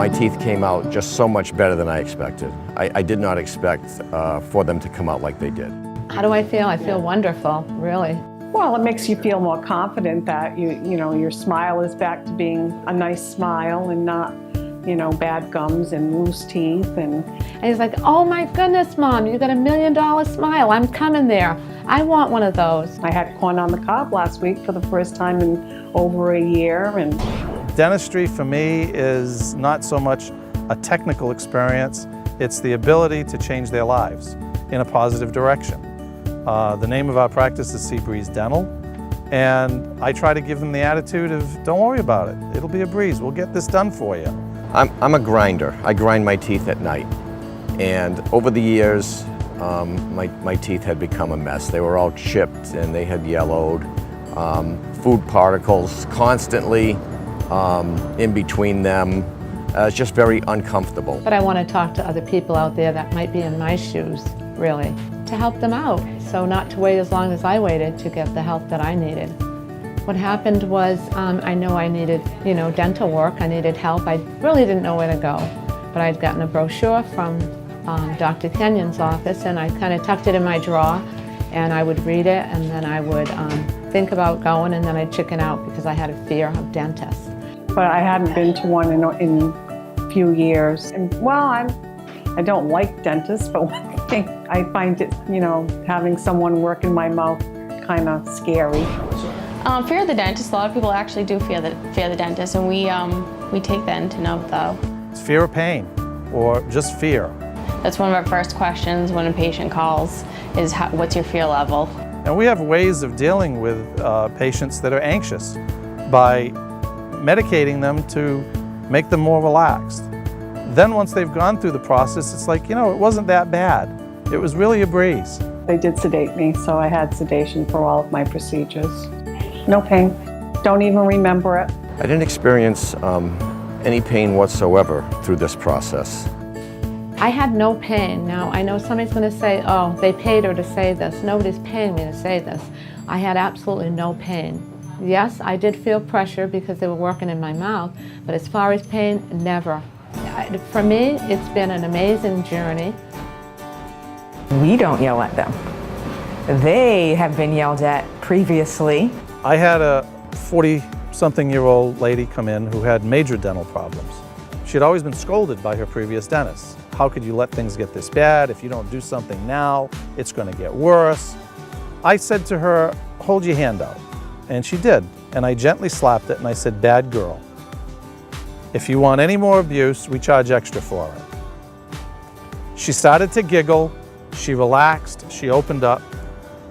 My teeth came out just so much better than I expected. I did not expect for them to come out like they did. How do I feel? I feel wonderful, really. Well, it makes you feel more confident that you know, your smile is back to being a nice smile and not, you know, bad gums and loose teeth. And he's like, oh my goodness, Mom, you got $1 million smile. I'm coming there. I want one of those. I had corn on the cob last week for the first time in over a year. And dentistry for me is not so much a technical experience, it's the ability to change their lives in a positive direction. The name of our practice is Seabreeze Dental, and I try to give them the attitude of, don't worry about it, it'll be a breeze, we'll get this done for you. I'm a grinder. I grind my teeth at night, and over the years my teeth had become a mess. They were all chipped and they had yellowed. Food particles constantly in between them. It's just very uncomfortable. But I want to talk to other people out there that might be in my shoes, really, to help them out. So not to wait as long as I waited to get the help that I needed. What happened was I knew I needed, you know, dental work. I needed help. I really didn't know where to go. But I'd gotten a brochure from Dr. Kenyon's office, and I kind of tucked it in my drawer, and I would read it, and then I would think about going, and then I'd chicken out because I had a fear of dentists. But I hadn't been to one in a few years. And well, I don't like dentists, but one thing I find it, you know, having someone work in my mouth kind of scary. Fear of the dentist, a lot of people actually do fear the dentist, and we take that into note though. It's fear of pain, or just fear. That's one of our first questions when a patient calls, is what's your fear level? And we have ways of dealing with patients that are anxious by medicating them to make them more relaxed. Then once they've gone through the process, it's like, you know, it wasn't that bad. It was really a breeze. They did sedate me, so I had sedation for all of my procedures. No pain. Don't even remember it. I didn't experience any pain whatsoever through this process. I had no pain. Now, I know somebody's going to say, oh, they paid her to say this. Nobody's paying me to say this. I had absolutely no pain. Yes, I did feel pressure because they were working in my mouth, but as far as pain, never. For me, it's been an amazing journey. We don't yell at them. They have been yelled at previously. I had a 40-something-year-old lady come in who had major dental problems. She had always been scolded by her previous dentist. How could you let things get this bad? If you don't do something now, it's going to get worse. I said to her, hold your hand out. And she did. And I gently slapped it and I said, bad girl. If you want any more abuse, we charge extra for it. She started to giggle. She relaxed. She opened up.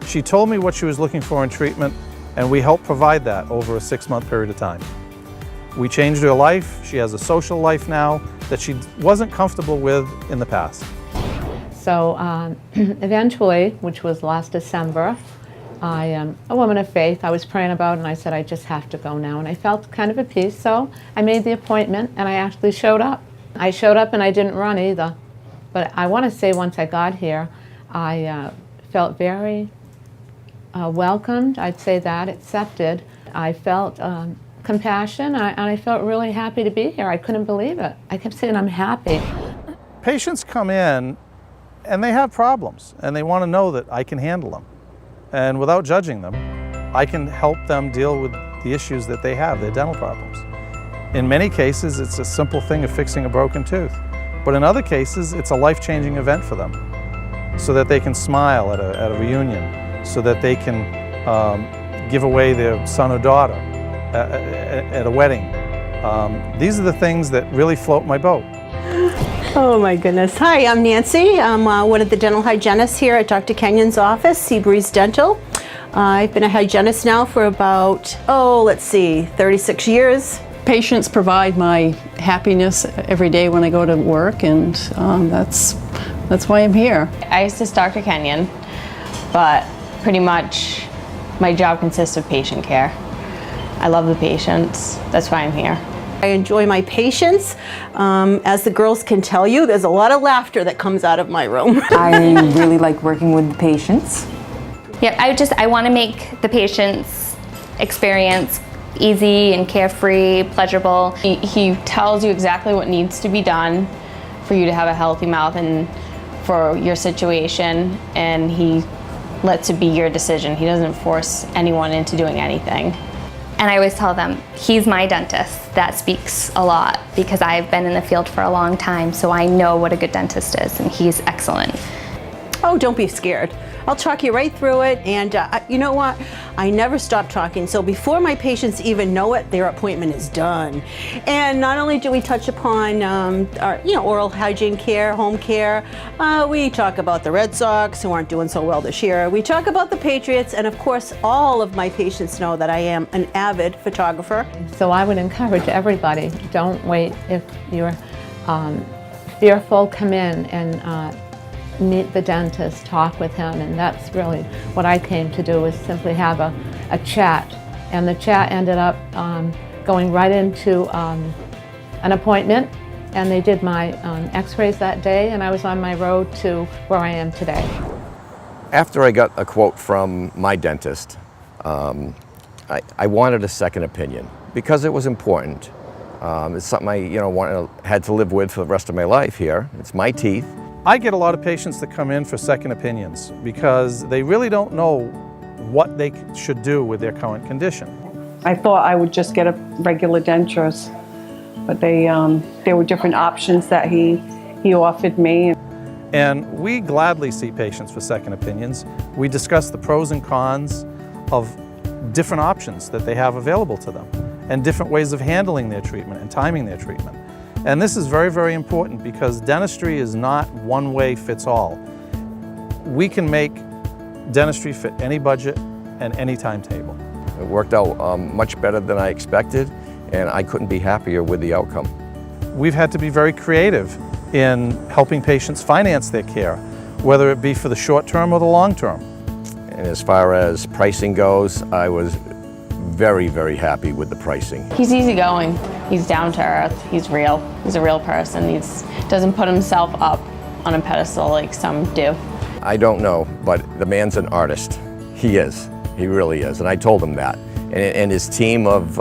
She told me what she was looking for in treatment, and we helped provide that over a 6-month period of time. We changed her life. She has a social life now that she wasn't comfortable with in the past. So eventually, which was last December, I am a woman of faith. I was praying about it, and I said, I just have to go now. And I felt kind of at peace, so I made the appointment, and I actually showed up. I showed up, and I didn't run either. But I want to say once I got here, I felt very welcomed, I'd say that, accepted. I felt compassion, and I felt really happy to be here. I couldn't believe it. I kept saying, I'm happy. Patients come in, and they have problems, and they want to know that I can handle them. And without judging them, I can help them deal with the issues that they have, their dental problems. In many cases, it's a simple thing of fixing a broken tooth. But in other cases, it's a life-changing event for them, so that they can smile at a reunion, so that they can give away their son or daughter at a wedding. These are the things that really float my boat. Oh my goodness. Hi, I'm Nancy. I'm one of the dental hygienists here at Dr. Kenyon's office, Seabreeze Dental. I've been a hygienist now for about, 36 years. Patients provide my happiness every day when I go to work, and that's why I'm here. I assist Dr. Kenyon, but pretty much my job consists of patient care. I love the patients. That's why I'm here. I enjoy my patients. As the girls can tell you, there's a lot of laughter that comes out of my room. I really like working with the patients. Yeah, I want to make the patient's experience easy and carefree, pleasurable. He tells you exactly what needs to be done for you to have a healthy mouth and for your situation, and he lets it be your decision. He doesn't force anyone into doing anything. And I always tell them, he's my dentist. That speaks a lot because I've been in the field for a long time, so I know what a good dentist is, and he's excellent. Oh, don't be scared. I'll talk you right through it, and you know what? I never stop talking, so before my patients even know it, their appointment is done. And not only do we touch upon our, oral hygiene care, home care, we talk about the Red Sox who aren't doing so well this year. We talk about the Patriots, and of course, all of my patients know that I am an avid photographer. So I would encourage everybody, don't wait. If you're fearful, come in and meet the dentist, talk with him, and that's really what I came to do, was simply have a chat. And the chat ended up going right into an appointment, and they did my x-rays that day, and I was on my road to where I am today. After I got a quote from my dentist, I wanted a second opinion because it was important. It's something I had to live with for the rest of my life here. It's my teeth. I get a lot of patients that come in for second opinions because they really don't know what they should do with their current condition. I thought I would just get a regular dentures, but there were different options that he offered me. And we gladly see patients for second opinions. We discuss the pros and cons of different options that they have available to them and different ways of handling their treatment and timing their treatment. And this is very, very important because dentistry is not one way fits all. We can make dentistry fit any budget and any timetable. It worked out much better than I expected, and I couldn't be happier with the outcome. We've had to be very creative in helping patients finance their care, whether it be for the short term or the long term. And as far as pricing goes, I was very, very happy with the pricing. He's easygoing. He's down to earth. He's real. He's a real person. He doesn't put himself up on a pedestal like some do. I don't know, but the man's an artist. He is. He really is. And I told him that. And his team of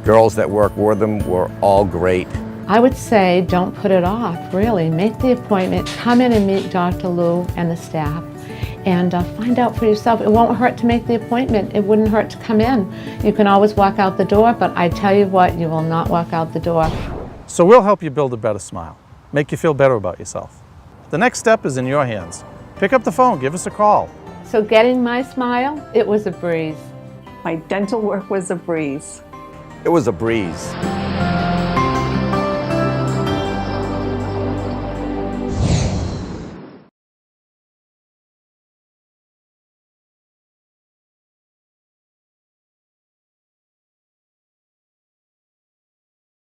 girls that work with him were all great. I would say don't put it off, really. Make the appointment, come in and meet Dr. Lou and the staff, and find out for yourself. It won't hurt to make the appointment. It wouldn't hurt to come in. You can always walk out the door, but I tell you what, you will not walk out the door. So we'll help you build a better smile, make you feel better about yourself. The next step is in your hands. Pick up the phone, give us a call. So getting my smile, it was a breeze. My dental work was a breeze. It was a breeze.